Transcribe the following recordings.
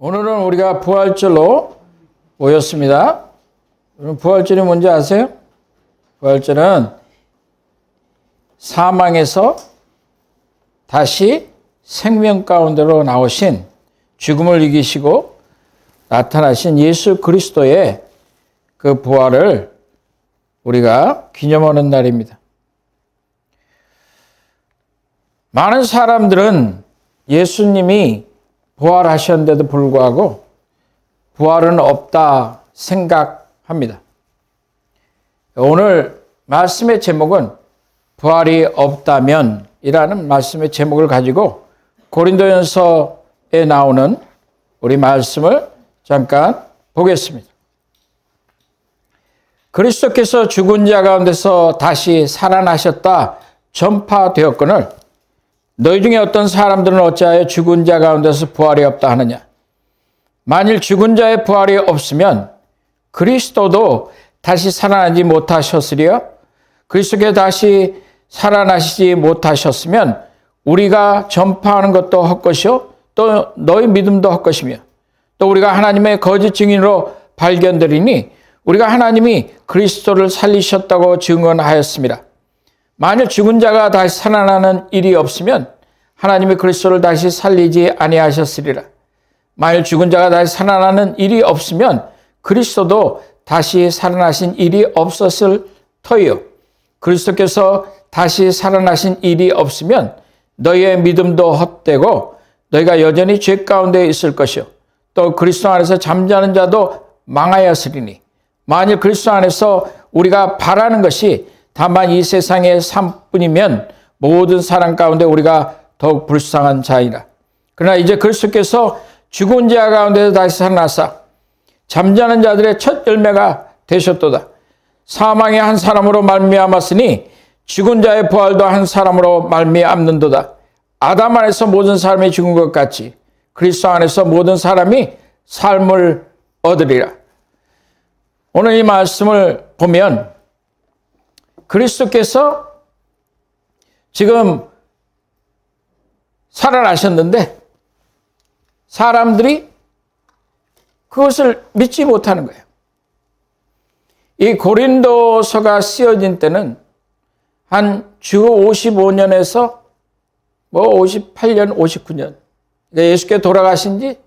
오늘은 우리가 부활절로 모였습니다. 부활절이 뭔지 아세요? 부활절은 사망에서 다시 생명 가운데로 나오신, 죽음을 이기시고 나타나신 예수 그리스도의 그 부활을 우리가 기념하는 날입니다. 많은 사람들은 예수님이 부활하셨는데도 불구하고 부활은 없다 생각합니다. 오늘 말씀의 제목은 부활이 없다면 이라는 말씀의 제목을 가지고 고린도전서에 나오는 우리 말씀을 잠깐 보겠습니다. 그리스도께서 죽은 자 가운데서 다시 살아나셨다 전파되었거늘 너희 중에 어떤 사람들은 어찌하여 죽은 자 가운데서 부활이 없다 하느냐. 만일 죽은 자의 부활이 없으면 그리스도도 다시 살아나지 못하셨으리요. 그리스도께서 다시 살아나시지 못하셨으면 우리가 전파하는 것도 헛것이요 또 너희 믿음도 헛것이며 또 우리가 하나님의 거짓 증인으로 발견되리니 우리가 하나님이 그리스도를 살리셨다고 증언하였습니다. 만일 죽은 자가 다시 살아나는 일이 없으면 하나님이 그리스도를 다시 살리지 아니하셨으리라. 만일 죽은 자가 다시 살아나는 일이 없으면 그리스도도 다시 살아나신 일이 없었을 터이요. 그리스도께서 다시 살아나신 일이 없으면 너희의 믿음도 헛되고 너희가 여전히 죄 가운데 있을 것이요. 또 그리스도 안에서 잠자는 자도 망하였으리니 만일 그리스도 안에서 우리가 바라는 것이 다만 이 세상의 삶뿐이면 모든 사람 가운데 우리가 더욱 불쌍한 자이라. 그러나 이제 그리스도께서 죽은 자 가운데서 다시 살아나사 잠자는 자들의 첫 열매가 되셨도다. 사망의 한 사람으로 말미암았으니 죽은 자의 부활도 한 사람으로 말미암는도다. 아담 안에서 모든 사람이 죽은 것 같이 그리스도 안에서 모든 사람이 삶을 얻으리라. 오늘 이 말씀을 보면 그리스도께서 지금 살아나셨는데 사람들이 그것을 믿지 못하는 거예요. 이 고린도서가 쓰여진 때는 한 주 55년에서 58년, 59년. 예수께서 돌아가신 지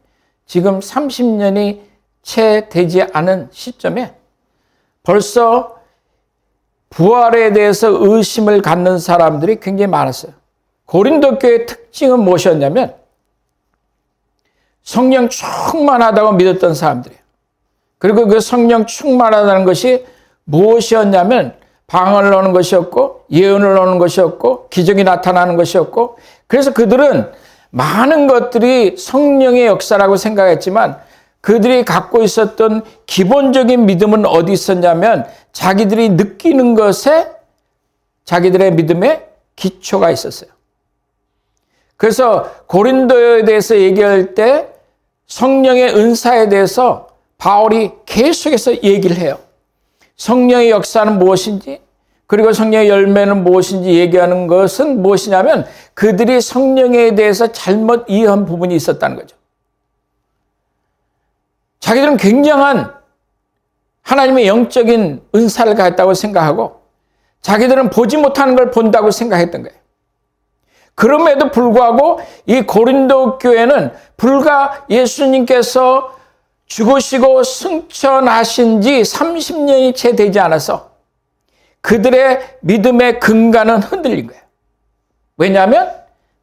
지금 30년이 채 되지 않은 시점에 벌써 부활에 대해서 의심을 갖는 사람들이 굉장히 많았어요. 고린도 교회의 특징은 무엇이었냐면 성령 충만하다고 믿었던 사람들이에요. 그리고 그 성령 충만하다는 것이 무엇이었냐면 방언을 하는 것이었고 예언을 하는 것이었고 기적이 나타나는 것이었고 그래서 그들은 많은 것들이 성령의 역사라고 생각했지만 그들이 갖고 있었던 기본적인 믿음은 어디 있었냐면 자기들이 느끼는 것에 자기들의 믿음에 기초가 있었어요. 그래서 고린도에 대해서 얘기할 때 성령의 은사에 대해서 바울이 계속해서 얘기를 해요. 성령의 역사는 무엇인지 그리고 성령의 열매는 무엇인지 얘기하는 것은 무엇이냐면 그들이 성령에 대해서 잘못 이해한 부분이 있었다는 거죠. 자기들은 굉장한 하나님의 영적인 은사를 가졌다고 생각하고 자기들은 보지 못하는 걸 본다고 생각했던 거예요. 그럼에도 불구하고 이 고린도 교회는 불과 예수님께서 죽으시고 승천하신 지 30년이 채 되지 않아서 그들의 믿음의 근간은 흔들린 거예요. 왜냐하면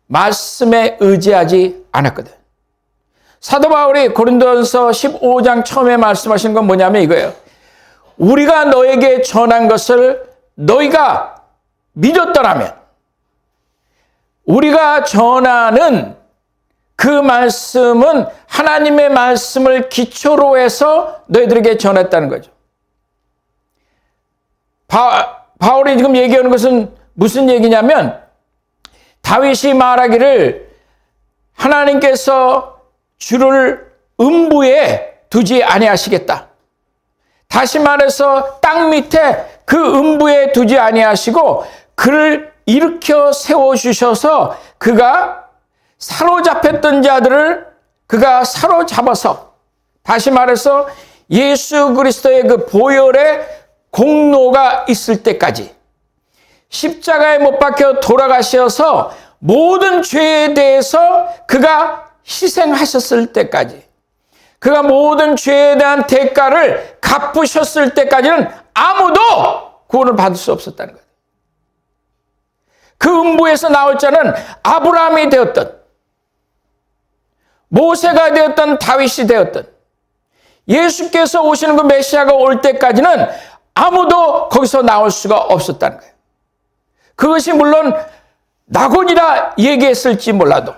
말씀에 의지하지 않았거든. 사도 바울이 고린도전서 15장 처음에 말씀하신 건 뭐냐면 이거예요. 우리가 너에게 전한 것을 너희가 믿었더라면 우리가 전하는 그 말씀은 하나님의 말씀을 기초로 해서 너희들에게 전했다는 거죠. 바울이 지금 얘기하는 것은 무슨 얘기냐면 다윗이 말하기를 하나님께서 주를 음부에 두지 아니하시겠다. 다시 말해서 땅 밑에 그 음부에 두지 아니하시고 그를 일으켜 세워주셔서 그가 사로잡혔던 자들을 그가 사로잡아서, 다시 말해서 예수 그리스도의 그 보혈의 공로가 있을 때까지, 십자가에 못 박혀 돌아가셔서 모든 죄에 대해서 그가 희생하셨을 때까지, 그가 모든 죄에 대한 대가를 갚으셨을 때까지는 아무도 구원을 받을 수 없었다는 거예요. 그 음부에서 나올 자는 아브라함이 되었던, 모세가 되었던, 다윗이 되었던, 예수께서 오시는 그 메시아가 올 때까지는 아무도 거기서 나올 수가 없었다는 거예요. 그것이 물론 낙원이라 얘기했을지 몰라도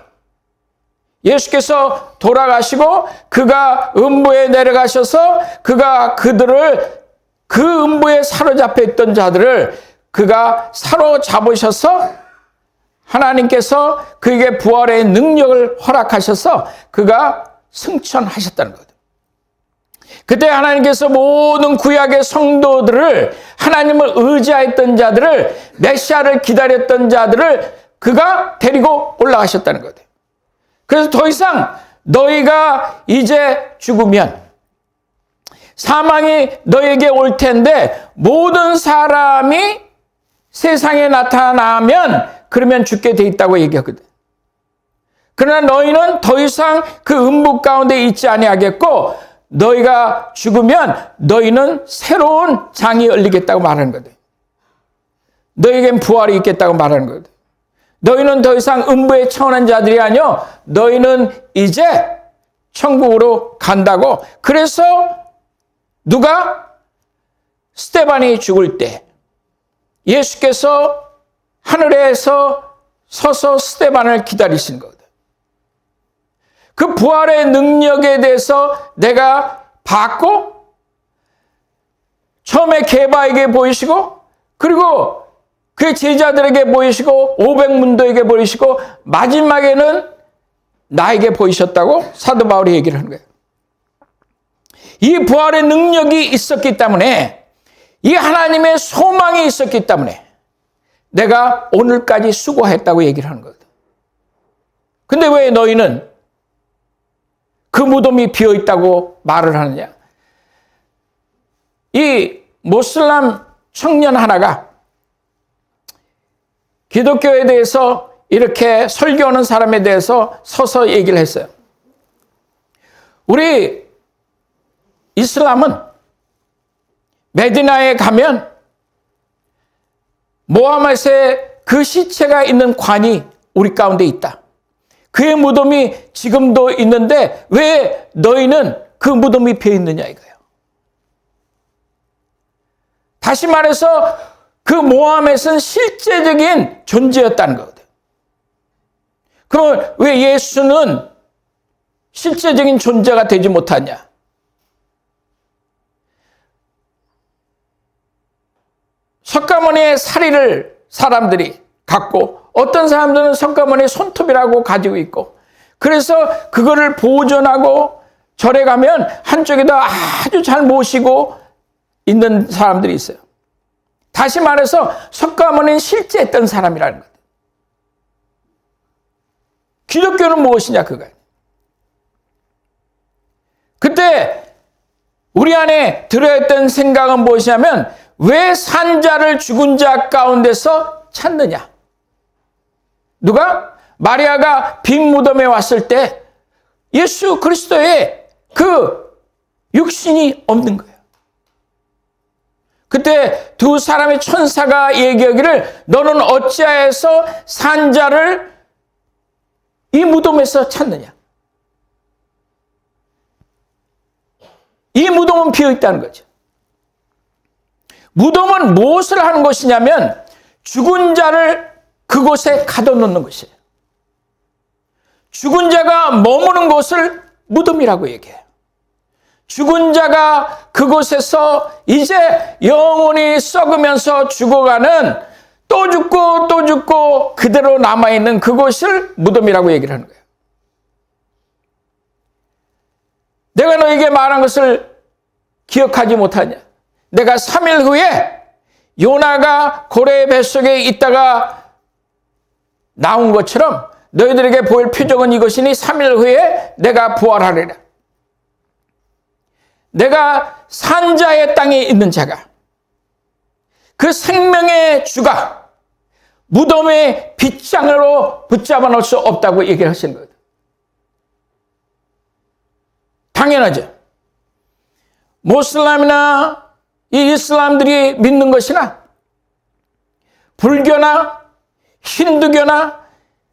예수께서 돌아가시고 그가 음부에 내려가셔서 그가 그들을, 그 음부에 사로잡혀 있던 자들을 그가 사로잡으셔서 하나님께서 그에게 부활의 능력을 허락하셔서 그가 승천하셨다는 거예요. 그때 하나님께서 모든 구약의 성도들을, 하나님을 의지했던 자들을, 메시아를 기다렸던 자들을 그가 데리고 올라가셨다는 거예요. 그래서 더 이상 너희가 이제 죽으면 사망이 너에게 올 텐데, 모든 사람이 세상에 나타나면 그러면 죽게 돼 있다고 얘기하거든. 그러나 너희는 더 이상 그 음부 가운데 있지 아니하겠고, 너희가 죽으면 너희는 새로운 장이 열리겠다고 말하는 거거든. 너희에겐 부활이 있겠다고 말하는 거거든. 너희는 더 이상 음부에 처한 자들이 아니요, 너희는 이제 천국으로 간다고. 그래서 누가? 스데반이 죽을 때 예수께서 하늘에서 서서 스데반을 기다리신 거거든. 그 부활의 능력에 대해서 내가 봤고, 처음에 게바에게 보이시고, 그리고 그의 제자들에게 보이시고, 500문도에게 보이시고, 마지막에는 나에게 보이셨다고 사도 바울이 얘기를 하는 거예요. 이 부활의 능력이 있었기 때문에, 이 하나님의 소망이 있었기 때문에 내가 오늘까지 수고했다고 얘기를 하는 거거든. 근데 왜 너희는 그 무덤이 비어있다고 말을 하느냐? 이 모슬람 청년 하나가 기독교에 대해서 이렇게 설교하는 사람에 대해서 서서 얘기를 했어요. 우리 이슬람은 메디나에 가면 모하메스의 그 시체가 있는 관이 우리 가운데 있다. 그의 무덤이 지금도 있는데 왜 너희는 그 무덤이 비어있느냐 이거예요. 다시 말해서 그 모하메스는 실제적인 존재였다는 거거든. 그럼 왜 예수는 실제적인 존재가 되지 못하냐? 석가모니의 사리를 사람들이 갖고, 어떤 사람들은 석가모니의 손톱이라고 가지고 있고, 그래서 그거를 보존하고 절에 가면 한쪽에다 아주 잘 모시고 있는 사람들이 있어요. 다시 말해서 석가모니는 실제 했던 사람이라는 거예요. 기독교는 무엇이냐 그거예요. 그때 우리 안에 들어있던 생각은 무엇이냐면, 왜 산자를 죽은 자 가운데서 찾느냐? 누가? 마리아가 빈 무덤에 왔을 때 예수 그리스도의 그 육신이 없는 거예요. 그때 두 사람의 천사가 얘기하기를, 너는 어찌하여서 산자를 이 무덤에서 찾느냐? 이 무덤은 비어있다는 거죠. 무덤은 무엇을 하는 것이냐면, 죽은 자를 그곳에 가둬놓는 것이에요. 죽은 자가 머무는 곳을 무덤이라고 얘기해요. 죽은 자가 그곳에서 이제 영혼이 썩으면서 죽어가는, 또 죽고 또 죽고 그대로 남아있는 그곳을 무덤이라고 얘기를 하는 거예요. 내가 너에게 말한 것을 기억하지 못하냐? 내가 3일 후에 요나가 고래의 뱃속에 있다가 나온 것처럼 너희들에게 보일 표적은 이것이니 3일 후에 내가 부활하리라. 내가 산자의 땅에 있는 자가, 그 생명의 주가 무덤의 빗장으로 붙잡아 놓을 수 없다고 얘기를 하시는 거예요. 당연하죠. 모슬람이나 이 이슬람들이 믿는 것이나 불교나 힌두교나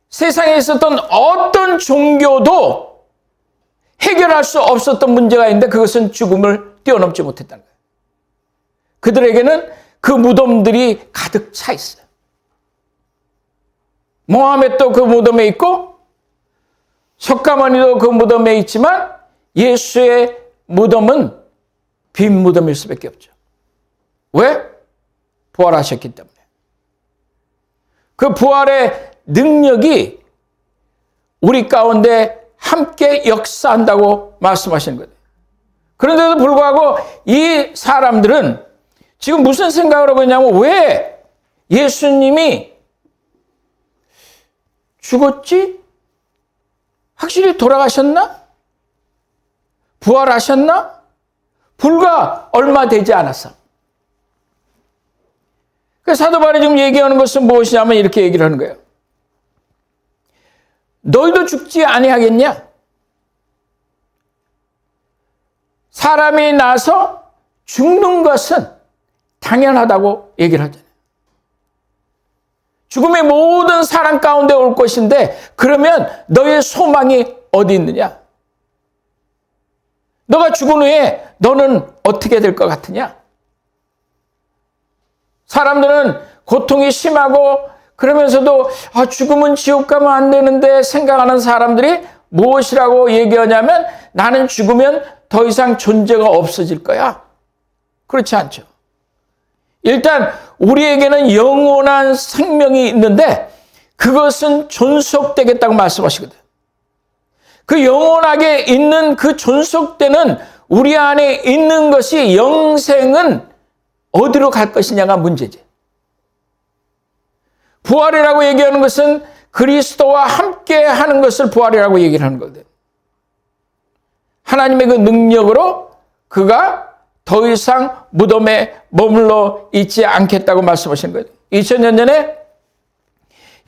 세상에 있었던 어떤 종교도 해결할 수 없었던 문제가 있는데 그것은 죽음을 뛰어넘지 못했다는 거예요. 그들에게는 그 무덤들이 가득 차 있어요. 모하메도 그 무덤에 있고 석가모니도 그 무덤에 있지만 예수의 무덤은 빈 무덤일 수밖에 없죠. 왜? 부활하셨기 때문에. 그 부활의 능력이 우리 가운데 함께 역사한다고 말씀하시는 거예요. 그런데도 불구하고 이 사람들은 지금 무슨 생각을 하고 있냐면, 왜 예수님이 죽었지? 확실히 돌아가셨나? 부활하셨나? 불과 얼마 되지 않았어. 그 사도 바울이 지금 얘기하는 것은 무엇이냐면 이렇게 얘기를 하는 거예요. 너희도 죽지 아니하겠냐? 사람이 나서 죽는 것은 당연하다고 얘기를 하잖아요. 죽음의 모든 사람 가운데 올 것인데 그러면 너의 소망이 어디 있느냐? 너가 죽은 후에 너는 어떻게 될 것 같으냐? 사람들은 고통이 심하고 그러면서도 죽으면 지옥 가면 안 되는데 생각하는 사람들이 무엇이라고 얘기하냐면, 나는 죽으면 더 이상 존재가 없어질 거야. 그렇지 않죠. 일단 우리에게는 영원한 생명이 있는데 그것은 존속되겠다고 말씀하시거든. 그 영원하게 있는 그 존속되는 우리 안에 있는 것이, 영생은 어디로 갈 것이냐가 문제지. 부활이라고 얘기하는 것은 그리스도와 함께 하는 것을 부활이라고 얘기를 하는 거거든. 하나님의 그 능력으로 그가 더 이상 무덤에 머물러 있지 않겠다고 말씀하시는 거예요. 2000년 전에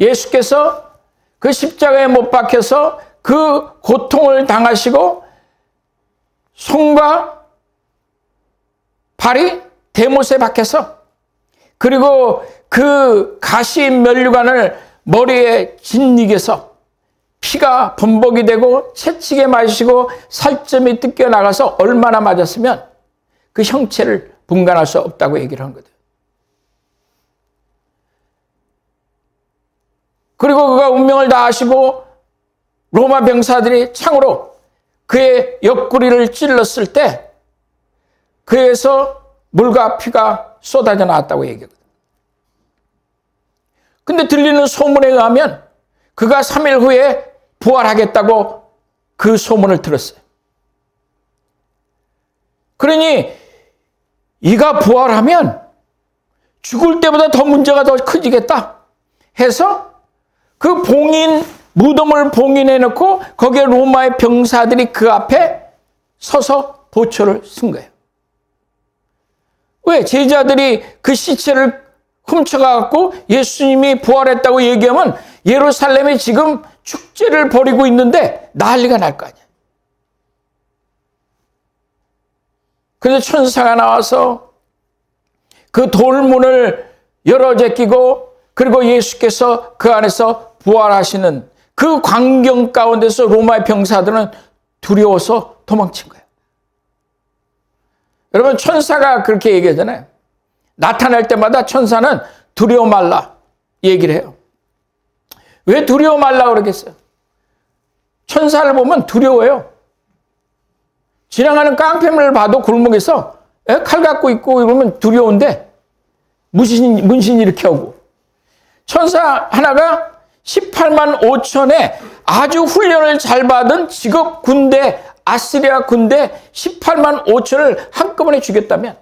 예수께서 그 십자가에 못 박혀서 그 고통을 당하시고 손과 발이 대못에 박혀서, 그리고 그 가시 면류관을 머리에 짓이겨서 피가 범벅이 되고 채찍에 맞으시고 살점이 뜯겨 나가서 얼마나 맞았으면 그 형체를 분간할 수 없다고 얘기를 한 거죠. 그리고 그가 운명을 다하시고 로마 병사들이 창으로 그의 옆구리를 찔렀을 때 그에서 물과 피가 쏟아져 나왔다고 얘기하거든요. 근데 들리는 소문에 의하면 그가 3일 후에 부활하겠다고 그 소문을 들었어요. 그러니 이가 부활하면 죽을 때보다 더 문제가 더 커지겠다 해서 그 무덤을 봉인해 놓고 거기에 로마의 병사들이 그 앞에 서서 보초를 쓴 거예요. 왜? 제자들이 그 시체를 훔쳐가갖고 예수님이 부활했다고 얘기하면 예루살렘이 지금 축제를 벌이고 있는데 난리가 날 거 아니야. 그래서 천사가 나와서 그 돌문을 열어 제끼고, 그리고 예수께서 그 안에서 부활하시는 그 광경 가운데서 로마의 병사들은 두려워서 도망친 거예요. 여러분, 천사가 그렇게 얘기하잖아요. 나타날 때마다 천사는 두려워 말라 얘기를 해요. 왜 두려워 말라 그러겠어요? 천사를 보면 두려워요. 지나가는 깡패를 봐도 골목에서 칼 갖고 있고 이러면 두려운데 문신 이렇게 하고, 천사 하나가 18만 5천에 아주 훈련을 잘 받은 직업 군대, 아시리아 군대 18만 5천을 한꺼번에 죽였다면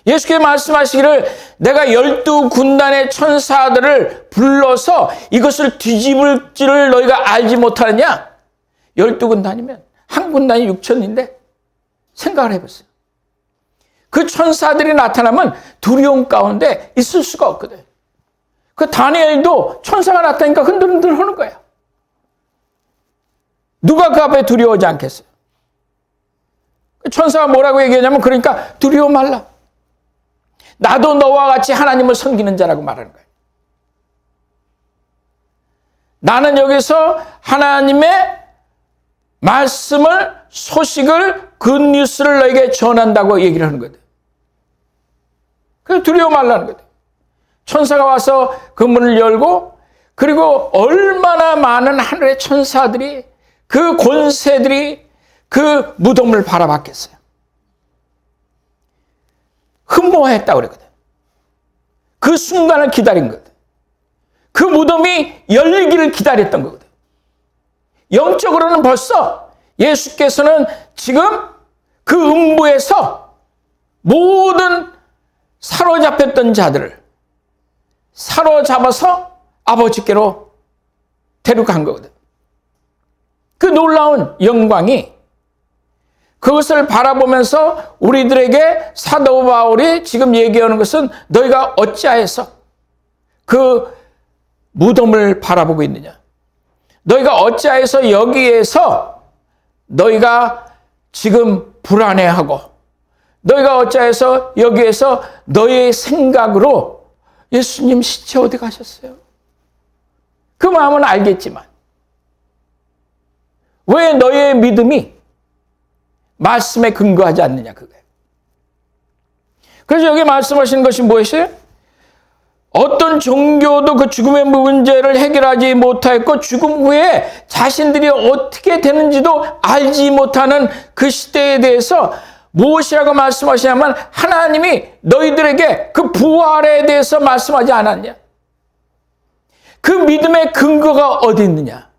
예수께서 말씀하시기를 내가 12군단의 천사들을 불러서 이것을 뒤집을 줄을 너희가 알지 못하느냐? 12군단이면 한 군단이 6천인데 생각을 해보세요. 그 천사들이 나타나면 두려움 가운데 있을 수가 없거든. 그 다니엘도 천사가 나타나니까 흔들흔들 하는 거야. 누가 그 앞에 두려워하지 않겠어요? 천사가 뭐라고 얘기하냐면 그러니까 두려워 말라. 나도 너와 같이 하나님을 섬기는 자라고 말하는 거예요. 나는 여기서 하나님의 말씀을, 소식을, 굿뉴스를 너에게 전한다고 얘기를 하는 거거든. 그래서 두려워 말라는 거거든. 천사가 와서 그 문을 열고, 그리고 얼마나 많은 하늘의 천사들이, 그 권세들이 그 무덤을 바라봤겠어요. 흠모했다고 그러거든. 그 순간을 기다린 거거든. 그 무덤이 열리기를 기다렸던 거거든. 영적으로는 벌써 예수께서는 지금 그 음부에서 모든 사로잡혔던 자들을 사로잡아서 아버지께로 데려간 거거든. 그 놀라운 영광이 그것을 바라보면서 우리들에게 사도 바울이 지금 얘기하는 것은 너희가 어찌하여서 그 무덤을 바라보고 있느냐? 너희가 어찌하여서 여기에서 너희가 지금 불안해하고 너희가 어찌하여서 여기에서 너희의 생각으로 예수님 시체 어디 가셨어요? 그 마음은 알겠지만 왜 너희의 믿음이 말씀에 근거하지 않느냐 그거예요. 그래서 여기 말씀하시는 것이 무엇이에요? 어떤 종교도 그 죽음의 문제를 해결하지 못하였고 죽음 후에 자신들이 어떻게 되는지도 알지 못하는 그 시대에 대해서 무엇이라고 말씀하시냐면 하나님이 너희들에게 그 부활에 대해서 말씀하지 않았냐? 그 믿음의 근거가 어디 있느냐?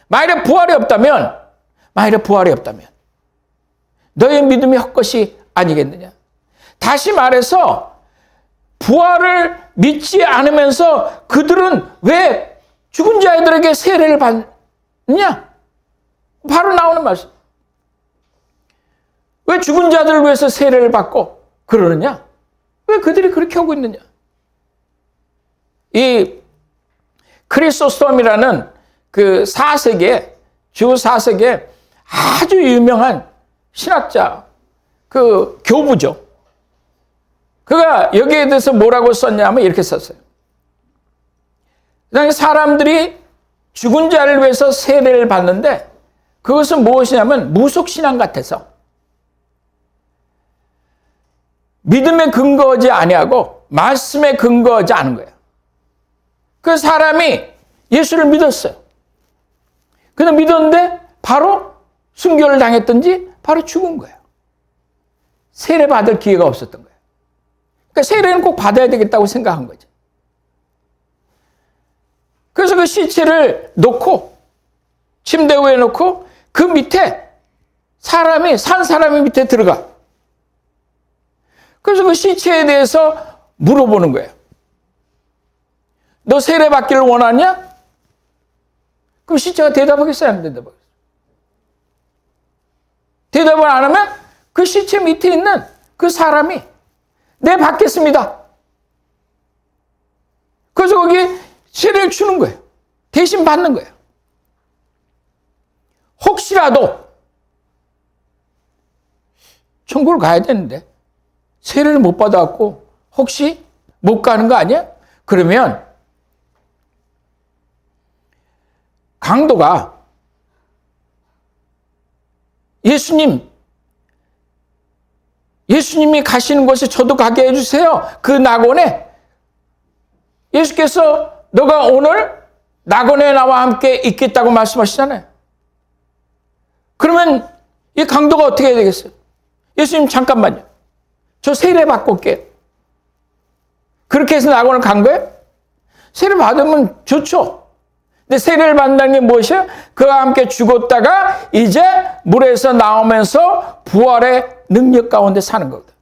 만일에 부활이 없다면 너의 믿음이 헛것이 아니겠느냐? 다시 말해서 부활을 믿지 않으면서 그들은 왜 죽은 자들에게 세례를 받느냐? 바로 나오는 말씀. 왜 죽은 자들을 위해서 세례를 받고 그러느냐? 왜 그들이 그렇게 하고 있느냐? 이 크리소스톰이라는 그 4세기에 주 4세기에 아주 유명한 신학자, 그 교부죠. 그가 여기에 대해서 뭐라고 썼냐면 이렇게 썼어요. 그다음에 사람들이 죽은 자를 위해서 세례를 받는데 그것은 무엇이냐면 무속신앙 같아서 믿음에 근거하지 아니하고 말씀에 근거하지 않은 거예요. 그 사람이 예수를 믿었어요. 근데 믿었는데 바로 순교를 당했든지 바로 죽은 거예요. 세례 받을 기회가 없었던 거예요. 그러니까 세례는 꼭 받아야 되겠다고 생각한 거죠. 그래서 그 시체를 놓고 침대 위에 놓고 그 밑에 산 사람이 밑에 들어가. 그래서 그 시체에 대해서 물어보는 거예요. 너 세례 받기를 원하냐? 그럼 시체가 대답하겠어요? 안 대답하겠어요? 대답을 안 하면 그 시체 밑에 있는 그 사람이 네, 받겠습니다. 그래서 거기 세례를 주는 거예요. 대신 받는 거예요. 혹시라도 천국을 가야 되는데 세례를 못 받아갖고 혹시 못 가는 거 아니야? 그러면 강도가 예수님이 가시는 곳에 저도 가게 해주세요. 그 낙원에 예수께서 너가 오늘 낙원에 나와 함께 있겠다고 말씀하시잖아요. 그러면 이 강도가 어떻게 해야 되겠어요? 예수님 잠깐만요. 저 세례 받고 올게요. 그렇게 해서 낙원을 간 거예요? 세례 받으면 좋죠. 근데 세례를 받는다는 게 무엇이에요? 그와 함께 죽었다가 이제 물에서 나오면서 부활의 능력 가운데 사는 거거든.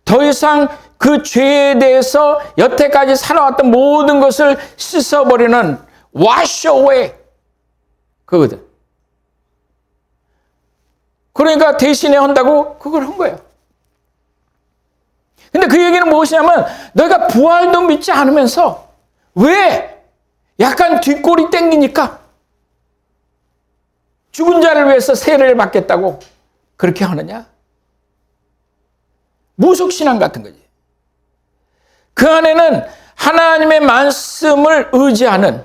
더 이상 그 죄에 대해서 여태까지 살아왔던 모든 것을 씻어버리는 wash away 그거거든. 그러니까 대신에 한다고 그걸 한 거예요. 근데 그 얘기는 무엇이냐면 너희가 부활도 믿지 않으면서 왜 약간 뒷골이 땡기니까 죽은 자를 위해서 세례를 받겠다고 그렇게 하느냐? 무속신앙 같은 거지. 그 안에는 하나님의 말씀을 의지하는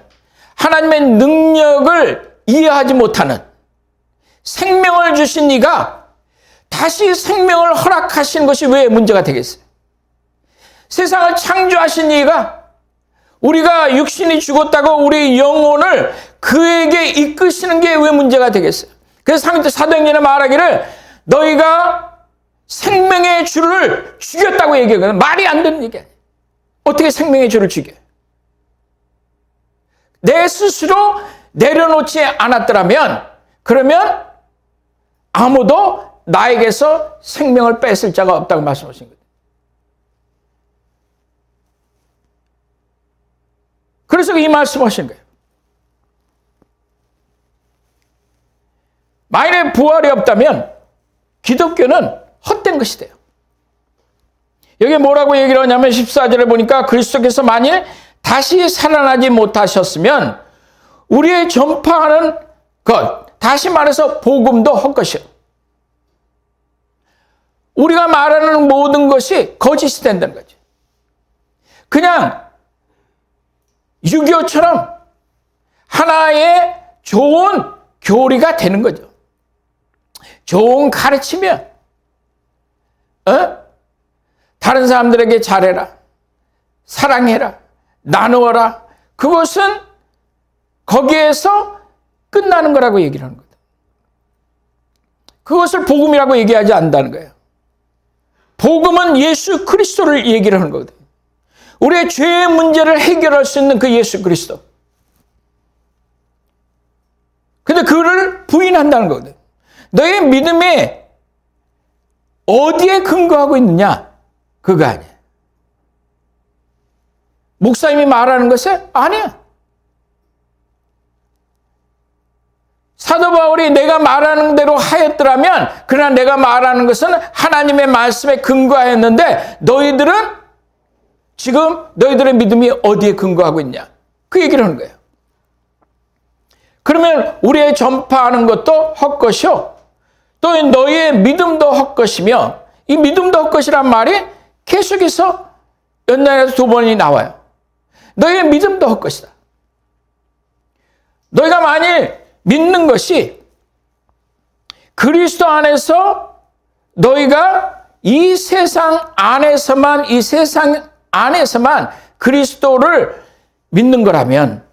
하나님의 능력을 이해하지 못하는 생명을 주신 이가 다시 생명을 허락하신 것이 왜 문제가 되겠어요? 세상을 창조하신 이가 우리가 육신이 죽었다고 우리 영혼을 그에게 이끄시는 게 왜 문제가 되겠어요? 그래서 사도행전에 말하기를 너희가 생명의 주를 죽였다고 얘기하거든. 말이 안 되는 얘기야. 어떻게 생명의 주를 죽여? 내 스스로 내려놓지 않았더라면 그러면 아무도 나에게서 생명을 뺏을 자가 없다고 말씀하신 거예요. 그래서 이 말씀하신 거예요. 만약에 부활이 없다면 기독교는 헛된 것이 돼요. 여기 뭐라고 얘기를 하냐면 14절에 보니까 그리스도께서 만일 다시 살아나지 못하셨으면 우리의 전파하는 것, 다시 말해서 복음도 헛것이요. 우리가 말하는 모든 것이 거짓이 된다는 거죠. 그냥 6.25처럼 하나의 좋은 교리가 되는 거죠. 좋은 가르치면 다른 사람들에게 잘해라, 사랑해라, 나누어라. 그것은 거기에서 끝나는 거라고 얘기를 하는 거다. 그것을 복음이라고 얘기하지 않는다는 거예요. 복음은 예수 그리스도를 얘기를 하는 거거든요. 우리의 죄의 문제를 해결할 수 있는 그 예수 그리스도. 근데 그를 부인한다는 거거든요. 너의 믿음이 어디에 근거하고 있느냐? 그거 아니야. 목사님이 말하는 것은 아니야. 사도 바울이 내가 말하는 대로 하였더라면 그러나 내가 말하는 것은 하나님의 말씀에 근거하였는데 너희들은 지금 너희들의 믿음이 어디에 근거하고 있냐? 그 얘기를 하는 거예요. 그러면 우리의 전파하는 것도 헛것이요. 또 너희의 믿음도 헛것이며 이 믿음도 헛것이란 말이 계속해서 연단에서 2번이 나와요. 너희의 믿음도 헛것이다. 너희가 만일 믿는 것이 그리스도 안에서 너희가 이 세상 안에서만 그리스도를 믿는 거라면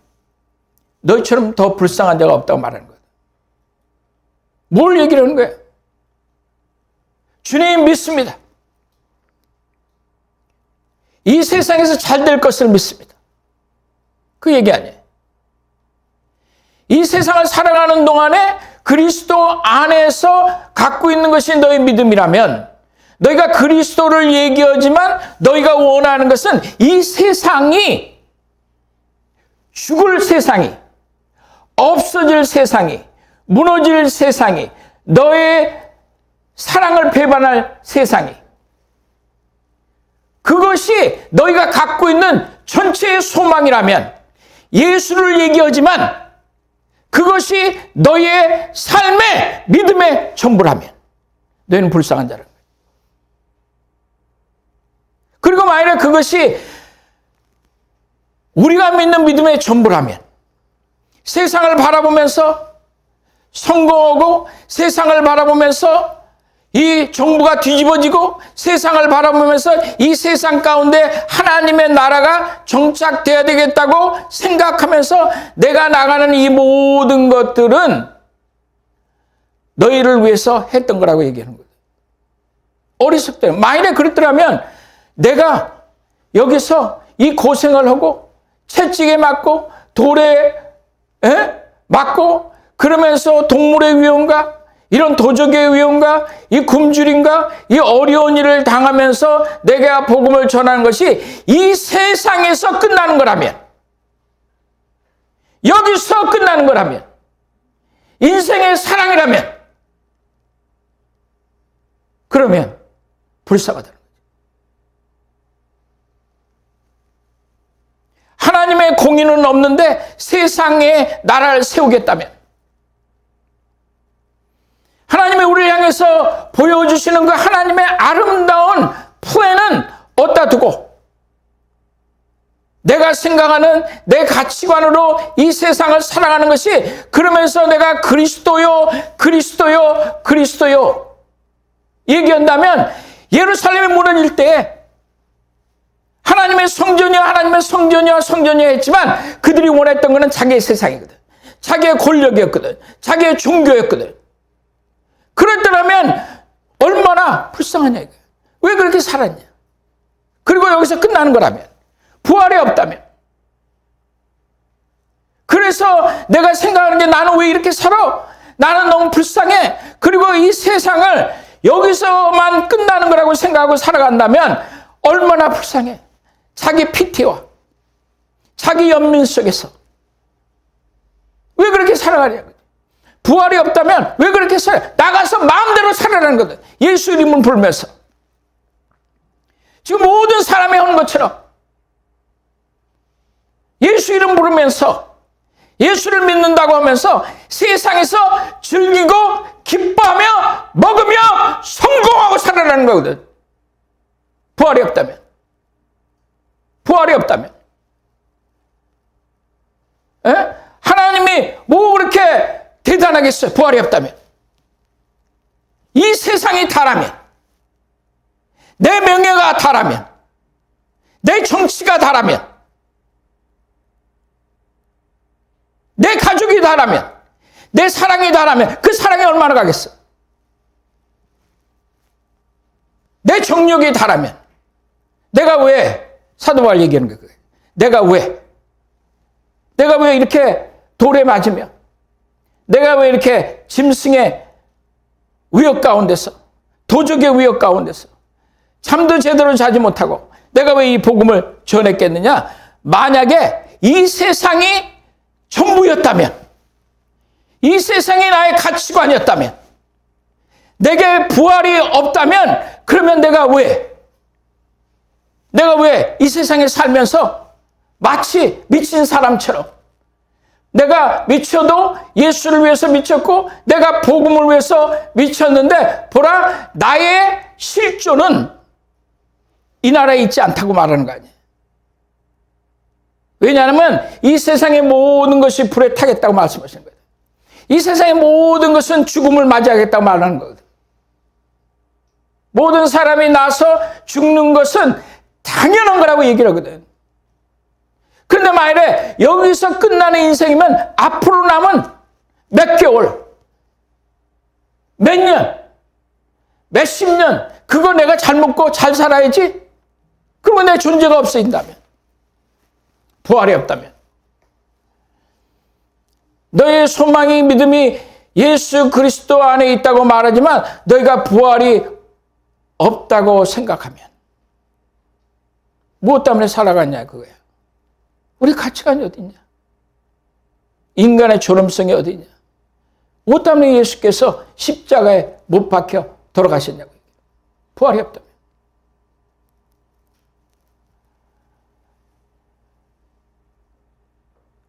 너희처럼 더 불쌍한 자가 없다고 말하는 거예요. 뭘 얘기를 하는 거예요? 주님 믿습니다. 이 세상에서 잘 될 것을 믿습니다. 그 얘기 아니에요. 이 세상을 살아가는 동안에 그리스도 안에서 갖고 있는 것이 너희 믿음이라면 너희가 그리스도를 얘기하지만 너희가 원하는 것은 이 세상이 죽을 세상이 없어질 세상이 무너질 세상이 너의 사랑을 배반할 세상이 그것이 너희가 갖고 있는 전체의 소망이라면 예수를 얘기하지만 그것이 너희의 삶의 믿음의 전부라면 너희는 불쌍한 자라는 거예요. 그리고 만약에 그것이 우리가 믿는 믿음의 전부라면 세상을 바라보면서 성공하고 세상을 바라보면서 이 정부가 뒤집어지고 세상을 바라보면서 이 세상 가운데 하나님의 나라가 정착돼야 되겠다고 생각하면서 내가 나가는 이 모든 것들은 너희를 위해서 했던 거라고 얘기하는 거예요. 어리석대요. 만일에 그랬더라면 내가 여기서 이 고생을 하고 채찍에 맞고 돌에 맞고 그러면서 동물의 위험과 이런 도적의 위험과 이 굶주림과 이 어려운 일을 당하면서 내가 복음을 전하는 것이 이 세상에서 끝나는 거라면, 여기서 끝나는 거라면, 인생의 사랑이라면, 그러면 불쌍하다는 거죠. 하나님의 공의는 없는데 세상에 나라를 세우겠다면, 하나님이 우리를 향해서 보여주시는 그 하나님의 아름다운 플랜은 어디다 두고 내가 생각하는 내 가치관으로 이 세상을 살아가는 것이, 그러면서 내가 그리스도요 얘기한다면 예루살렘이 무너질 때 하나님의 성전이야 했지만 그들이 원했던 것은 자기의 세상이거든. 자기의 권력이었거든. 자기의 종교였거든. 그랬더라면 얼마나 불쌍하냐 이거야. 왜 그렇게 살았냐. 그리고 여기서 끝나는 거라면, 부활이 없다면. 그래서 내가 생각하는 게, 나는 왜 이렇게 살아? 나는 너무 불쌍해. 그리고 이 세상을 여기서만 끝나는 거라고 생각하고 살아간다면 얼마나 불쌍해. 자기 피티와 자기 연민 속에서 왜 그렇게 살아가냐. 부활이 없다면 왜 그렇게 살아? 나가서 마음대로 살아라는 거든. 예수 이름을 부르면서. 지금 모든 사람이 하는 것처럼 예수 이름 부르면서 예수를 믿는다고 하면서 세상에서 즐기고 기뻐하며 먹으며 성공하고 살아라는 거거든. 부활이 없다면. 부활이 없다면. 에? 하나님이 뭐 그렇게 대단하겠어요? 부활이 없다면. 이 세상이 다라면, 내 명예가 다라면, 내 정치가 다라면, 내 가족이 다라면, 내 사랑이 다라면 그 사랑이 얼마나 가겠어? 내 정력이 다라면, 내가 왜 사도 바울 얘기하는 거예요? 내가 왜 이렇게 돌에 맞으며, 내가 왜 이렇게 짐승의 위협 가운데서, 도적의 위협 가운데서 잠도 제대로 자지 못하고 내가 왜 이 복음을 전했겠느냐? 만약에 이 세상이 전부였다면, 이 세상이 나의 가치관이었다면, 내게 부활이 없다면, 그러면 내가 왜 이 세상에 살면서 마치 미친 사람처럼, 내가 미쳐도 예수를 위해서 미쳤고 내가 복음을 위해서 미쳤는데, 보라, 나의 실존은 이 나라에 있지 않다고 말하는 거 아니에요. 왜냐하면 이 세상의 모든 것이 불에 타겠다고 말씀하시는 거예요. 이 세상의 모든 것은 죽음을 맞이하겠다고 말하는 거거든. 모든 사람이 나서 죽는 것은 당연한 거라고 얘기를 하거든. 그런데 만일에 여기서 끝나는 인생이면 앞으로 남은 몇 개월, 몇 년, 몇십 년, 그거 내가 잘 먹고 잘 살아야지? 그러면 내 존재가 없어진다면, 부활이 없다면, 너의 소망이, 믿음이 예수 그리스도 안에 있다고 말하지만 너희가 부활이 없다고 생각하면 무엇 때문에 살아갔냐 그거야. 우리 가치관이 어디냐? 인간의 존엄성이 어디냐? 무엇 때문에 예수께서 십자가에 못 박혀 돌아가셨냐고요. 부활이 없다면.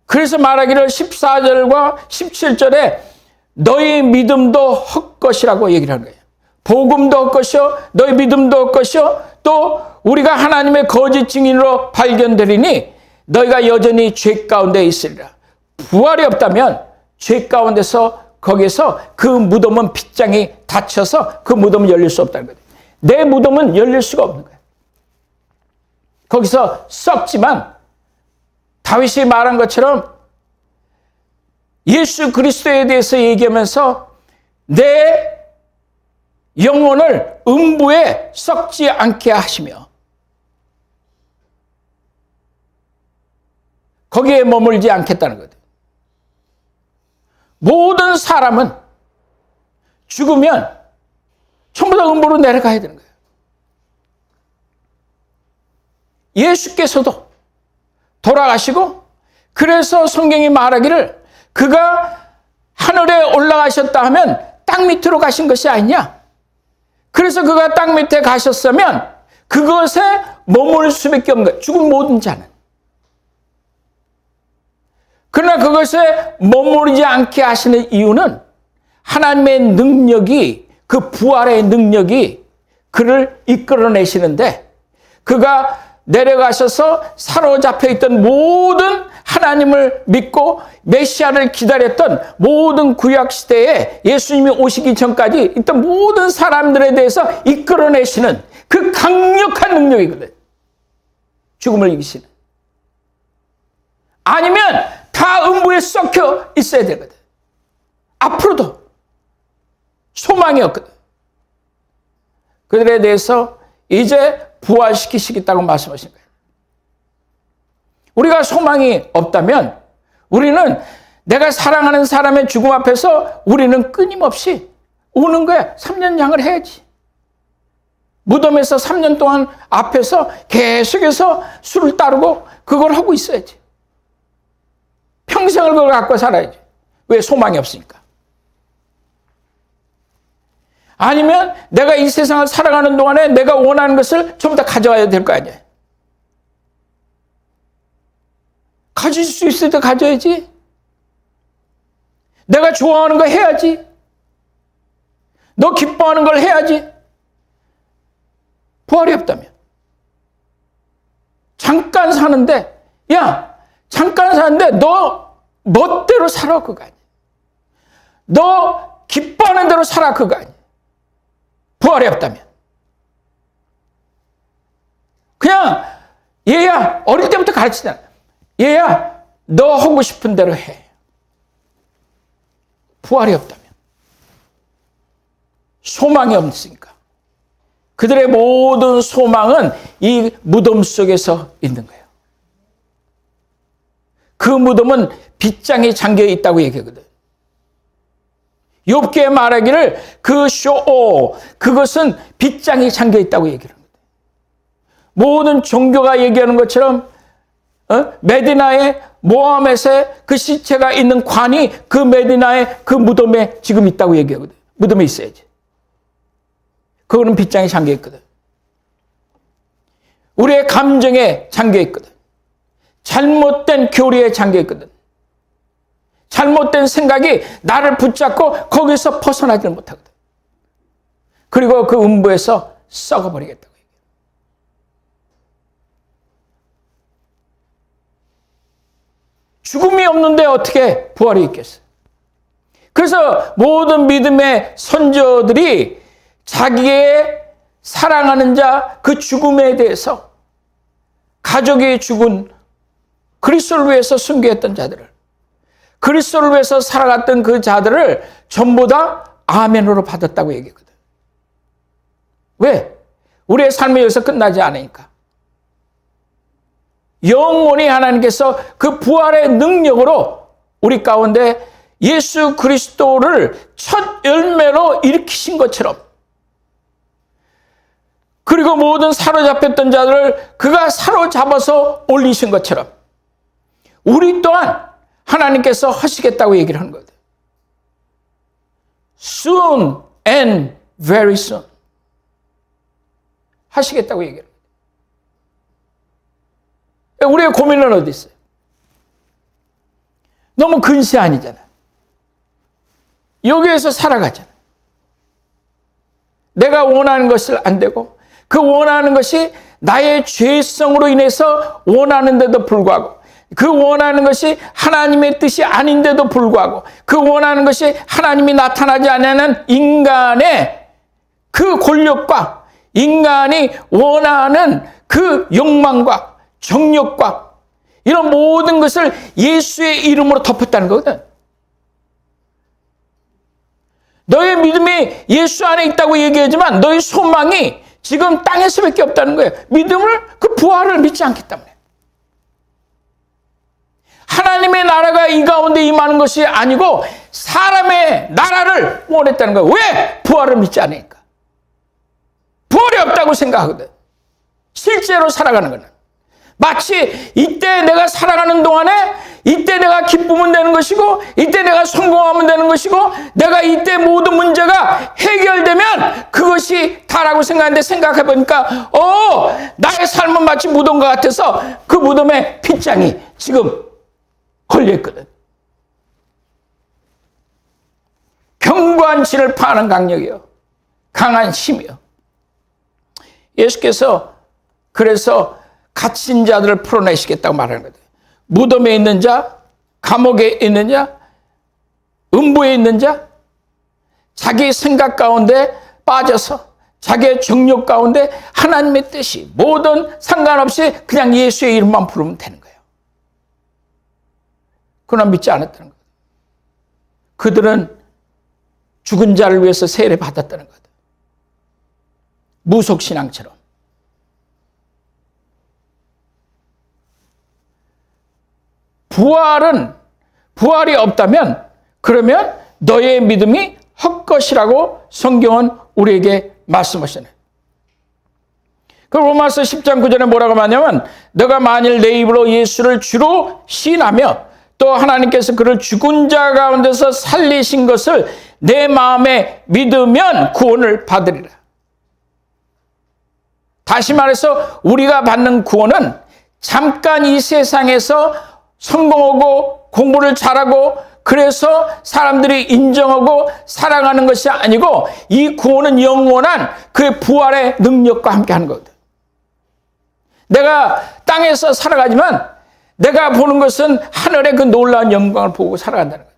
그래서 말하기를 14절과 17절에 너희 믿음도 헛것이라고 얘기를 하는 거예요. 복음도 헛것이요, 너희 믿음도 헛것이요, 또 우리가 하나님의 거짓 증인으로 발견되리니 너희가 여전히 죄 가운데 있으리라. 부활이 없다면 죄 가운데서, 거기서 그 무덤은 빗장이 닫혀서 그 무덤은 열릴 수 없다는 거예요. 내 무덤은 열릴 수가 없는 거예요. 거기서 썩지만 다윗이 말한 것처럼 예수 그리스도에 대해서 얘기하면서 내 영혼을 음부에 썩지 않게 하시며 거기에 머물지 않겠다는 거예요. 모든 사람은 죽으면 전부 다 음부로 내려가야 되는 거예요. 예수께서도 돌아가시고, 그래서 성경이 말하기를 그가 하늘에 올라가셨다 하면 땅 밑으로 가신 것이 아니냐. 그래서 그가 땅 밑에 가셨으면 그것에 머물 수밖에 없는 거예요. 죽은 모든 자는. 그러나 그것에 머무르지 않게 하시는 이유는 하나님의 능력이, 그 부활의 능력이 그를 이끌어내시는데, 그가 내려가셔서 사로잡혀 있던 모든 하나님을 믿고 메시아를 기다렸던 모든 구약시대에 예수님이 오시기 전까지 있던 모든 사람들에 대해서 이끌어내시는 그 강력한 능력이거든. 죽음을 이기시는. 아니면 다 음부에 썩혀 있어야 되거든. 앞으로도 소망이 없거든. 그들에 대해서 이제 부활시키시겠다고 말씀하신 거예요. 우리가 소망이 없다면 우리는 내가 사랑하는 사람의 죽음 앞에서 우리는 끊임없이 우는 거야. 3년 양을 해야지. 무덤에서 3년 동안 앞에서 계속해서 술을 따르고 그걸 하고 있어야지. 평생을 그걸 갖고 살아야지. 왜? 소망이 없으니까. 아니면 내가 이 세상을 살아가는 동안에 내가 원하는 것을 전부 다 가져와야 될 거 아니야. 가질 수 있을 때 가져야지. 내가 좋아하는 거 해야지. 너 기뻐하는 걸 해야지. 부활이 없다면. 잠깐 사는데, 야, 잠깐 사는데 너 멋대로 살아, 그거 아니야. 너 기뻐하는 대로 살아, 그거 아니야. 부활이 없다면. 그냥 얘야, 어릴 때부터 가르치잖아. 얘야, 너 하고 싶은 대로 해. 부활이 없다면. 소망이 없으니까. 그들의 모든 소망은 이 무덤 속에서 있는 거예요. 그 무덤은 빗장이 잠겨 있다고 얘기하거든. 욥기에 말하기를 그 쇼오, 그것은 빗장이 잠겨 있다고 얘기하는 거예요. 모든 종교가 얘기하는 것처럼 메디나의 모하멧의 그 시체가 있는 관이 그 메디나의 그 무덤에 지금 있다고 얘기하거든. 무덤에 있어야지. 그거는 빗장에 잠겨 있거든. 우리의 감정에 잠겨 있거든. 잘못된 교리에 잠겨 있거든. 잘못된 생각이 나를 붙잡고 거기서 벗어나지 못하거든. 그리고 그 음부에서 썩어버리겠다고 얘기해요. 죽음이 없는데 어떻게 부활이 있겠어요? 그래서 모든 믿음의 선조들이 자기의 사랑하는 자, 그 죽음에 대해서 가족이 죽은 그리스도를 위해서 순교했던 자들을, 그리스도를 위해서 살아갔던 그 자들을 전부 다 아멘으로 받았다고 얘기했거든. 왜? 우리의 삶이 여기서 끝나지 않으니까. 영원히 하나님께서 그 부활의 능력으로 우리 가운데 예수 그리스도를 첫 열매로 일으키신 것처럼, 그리고 모든 사로잡혔던 자들을 그가 사로잡아서 올리신 것처럼 우리 또한 하나님께서 하시겠다고 얘기를 하는 거예요. Soon and very soon. 하시겠다고 얘기를 해요. 우리의 고민은 어디 있어요? 너무 근시 아니잖아. 여기에서 살아가잖아. 내가 원하는 것을 안 되고 그 원하는 것이 나의 죄성으로 인해서 원하는데도 불구하고, 그 원하는 것이 하나님의 뜻이 아닌데도 불구하고, 그 원하는 것이 하나님이 나타나지 않는 인간의 그 권력과 인간이 원하는 그 욕망과 정욕과 이런 모든 것을 예수의 이름으로 덮었다는 거거든. 너의 믿음이 예수 안에 있다고 얘기하지만 너의 소망이 지금 땅에서밖에 없다는 거예요. 믿음을, 그 부활을 믿지 않기 때문에. 하나님의 나라가 이 가운데 임하는 것이 아니고 사람의 나라를 원했다는 거예요. 왜? 부활을 믿지 않으니까. 부활이 없다고 생각하거든. 실제로 살아가는 거는. 마치 이때 내가 살아가는 동안에 이때 내가 기쁘면 되는 것이고 이때 내가 성공하면 되는 것이고 내가 이때 모든 문제가 해결되면 그것이 다라고 생각하는데 생각해 보니까 나의 삶은 마치 무덤과 같아서 그 무덤에 핏장이 지금 걸려있거든. 견고한 진을 파는 강력이요, 강한 힘이요. 예수께서 그래서 갇힌 자들을 풀어내시겠다고 말하는 거예요. 무덤에 있는 자, 감옥에 있는 자, 음부에 있는 자, 자기 생각 가운데 빠져서 자기의 정욕 가운데 하나님의 뜻이 뭐든 상관없이 그냥 예수의 이름만 부르면 되는 거예요. 그러나 믿지 않았다는 거예요. 그들은 죽은 자를 위해서 세례 받았다는 거예요. 무속신앙처럼. 부활이 없다면 그러면 너의 믿음이 헛것이라고 성경은 우리에게 말씀하시네. 그 로마서 10장 9절에 뭐라고 하냐면 너가 만일 내 입으로 예수를 주로 시인하며 또 하나님께서 그를 죽은 자 가운데서 살리신 것을 내 마음에 믿으면 구원을 받으리라. 다시 말해서 우리가 받는 구원은 잠깐 이 세상에서 성공하고 공부를 잘하고 그래서 사람들이 인정하고 사랑하는 것이 아니고 이 구원은 영원한 그의 부활의 능력과 함께 하는 거거든. 내가 땅에서 살아가지만 내가 보는 것은 하늘의 그 놀라운 영광을 보고 살아간다는 거예요.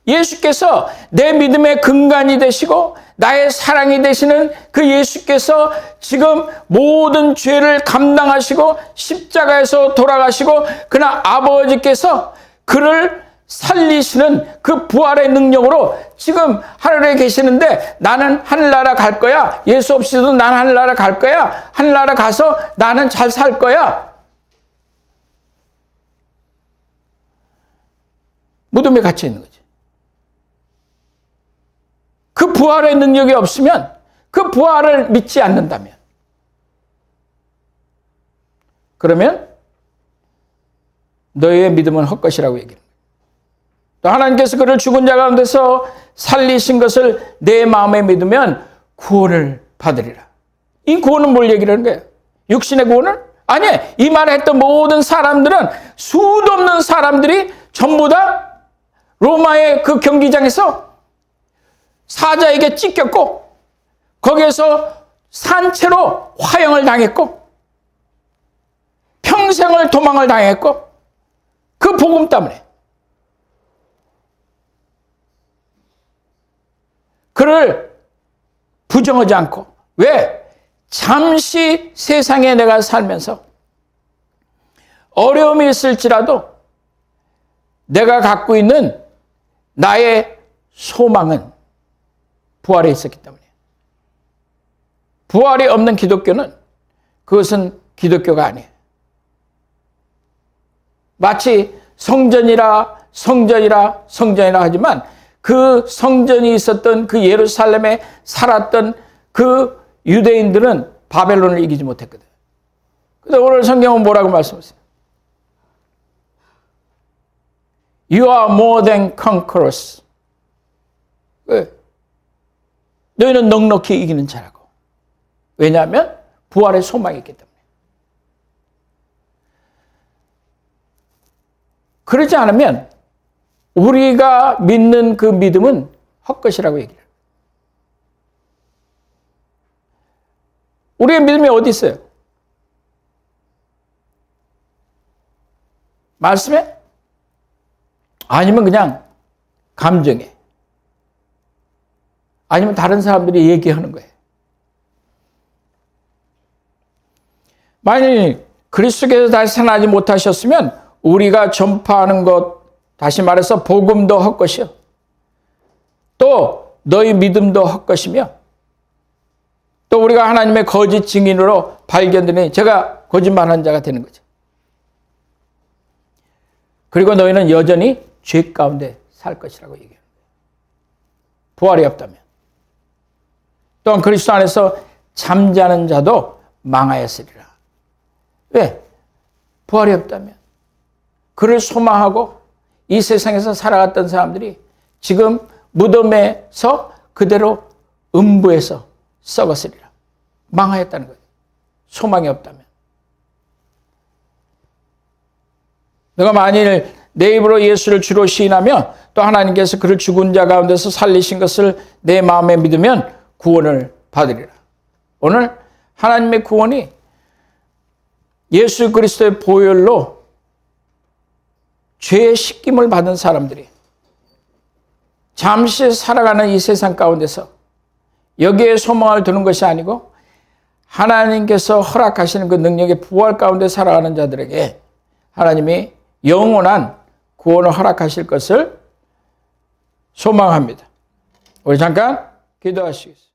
예수께서 내 믿음의 근간이 되시고 나의 사랑이 되시는 그 예수께서 지금 모든 죄를 감당하시고 십자가에서 돌아가시고 그러나 아버지께서 그를 살리시는 그 부활의 능력으로 지금 하늘에 계시는데 나는 하늘나라 갈 거야. 예수 없이도 나는 하늘나라 갈 거야. 하늘나라 가서 나는 잘 살 거야. 무덤에 갇혀 있는 거지. 그 부활의 능력이 없으면 그 부활을 믿지 않는다면 그러면 너의 믿음은 헛것이라고 얘기합니다. 또 하나님께서 그를 죽은 자 가운데서 살리신 것을 내 마음에 믿으면 구원을 받으리라. 이 구원은 뭘 얘기하는 거예요? 육신의 구원은? 아니, 이 말을 했던 모든 사람들은 수도 없는 사람들이 전부 다 로마의 그 경기장에서 사자에게 찢겼고 거기에서 산채로 화형을 당했고 평생을 도망을 당했고 그 복음 때문에 그를 부정하지 않고 왜? 잠시 세상에 내가 살면서 어려움이 있을지라도 내가 갖고 있는 나의 소망은 부활에 있었기 때문에 부활이 없는 기독교는 그것은 기독교가 아니에요. 마치 성전이라 하지만 그 성전이 있었던 그 예루살렘에 살았던 그 유대인들은 바벨론을 이기지 못했거든. 그런데 오늘 성경은 뭐라고 말씀하세요? You are more than conquerors. 왜? 너희는 넉넉히 이기는 자라고. 왜냐하면 부활의 소망이 있기 때문에. 그러지 않으면 우리가 믿는 그 믿음은 헛것이라고 얘기해요. 우리의 믿음이 어디 있어요? 말씀에? 아니면 그냥 감정에? 아니면 다른 사람들이 얘기하는 거예요. 만일 그리스도께서 다시 살아나지 못하셨으면 우리가 전파하는 것, 다시 말해서 복음도 헛것이요. 또 너희 믿음도 헛것이며 또 우리가 하나님의 거짓 증인으로 발견되니 제가 거짓말하는 자가 되는 거죠. 그리고 너희는 여전히 죄 가운데 살 것이라고 얘기해요. 부활이 없다면. 또한 그리스도 안에서 잠자는 자도 망하였으리라. 왜? 부활이 없다면. 그를 소망하고 이 세상에서 살아갔던 사람들이 지금 무덤에서 그대로 음부에서 썩었으리라. 망하였다는 거예요. 소망이 없다면. 내가 만일 내 입으로 예수를 주로 시인하며 또 하나님께서 그를 죽은 자 가운데서 살리신 것을 내 마음에 믿으면 구원을 받으리라. 오늘 하나님의 구원이 예수 그리스도의 보혈로 죄의 씻김을 받은 사람들이 잠시 살아가는 이 세상 가운데서 여기에 소망을 두는 것이 아니고 하나님께서 허락하시는 그 능력의 부활 가운데 살아가는 자들에게 하나님이 영원한 구원을 허락하실 것을 소망합니다. 우리 잠깐 기도하시겠습니다.